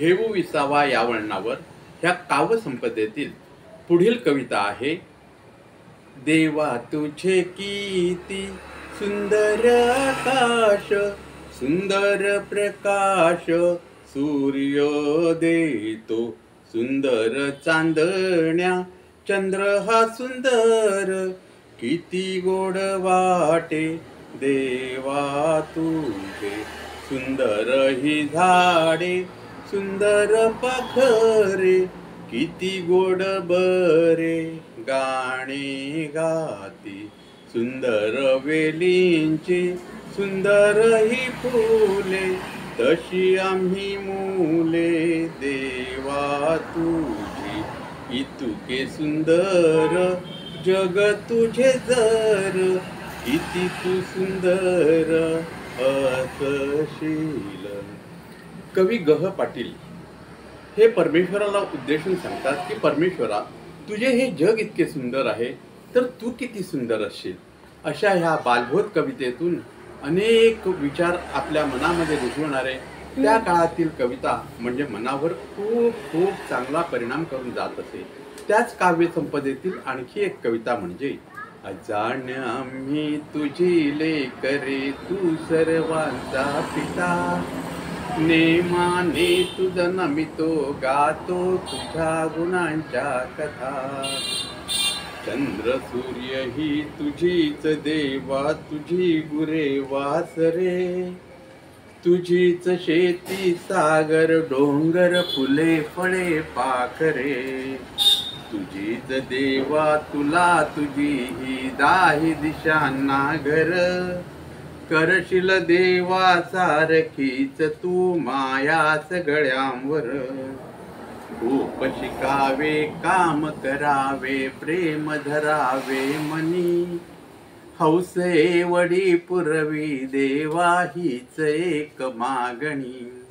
घेऊ विसावा या वळणावर ह्या काव्यसंपदेतील पुढील कविता आहे. देवा तुझे किती सुंदर आकाश, सुंदर प्रकाश सूर्योदय तो, सुंदर चांदण्या चंद्र हा सुंदर, किती गोड वाटे देवा तुझे. सुंदर ही झाडे सुंदर पाखरे, किती गोड बरे गाणे गाती. सुंदर वेलींची सुंदर ही फुले, तशी आम्ही मुले देवा तुझी. इतके सुंदर जग तुझे जर, किती तू सुंदर असशील. कवी ग. पाटील हे परमेश्वराला उद्देशून सांगतात की परमेश्वरा, तुझे हे जग इतके सुंदर आहे तर तू किती सुंदर असशील. अशा ह्या बालबोध कवितेतून अनेक विचार आपल्या मनामध्ये रुजवणारे त्या काळातील कविता म्हणजे मनावर खूप खूप चांगला परिणाम करून जात असे. त्याच काव्य संपदेतील आणखी एक कविता म्हणजे अजाण आम्ही तुझी लेकरे, तू सर्वांचा पिता. नेमाने तुझा नमितो, गातो तुझ्या गुणांच्या कथा. चंद्र सूर्य ही तुझीच देवा, तुझी गुरे वासरे. तुझीच शेती सागर डोंगर, फुले फळे पाखरे. तुझीच देवा तुला तुझी ही दाही दिशांना घर. करशील देवा सारखीच तू माया सगळ्यांवर. खूप शिकावे काम करावे, प्रेम धरावे मनी. हौसे वडी पुरवी देवा हीच एक मागणी.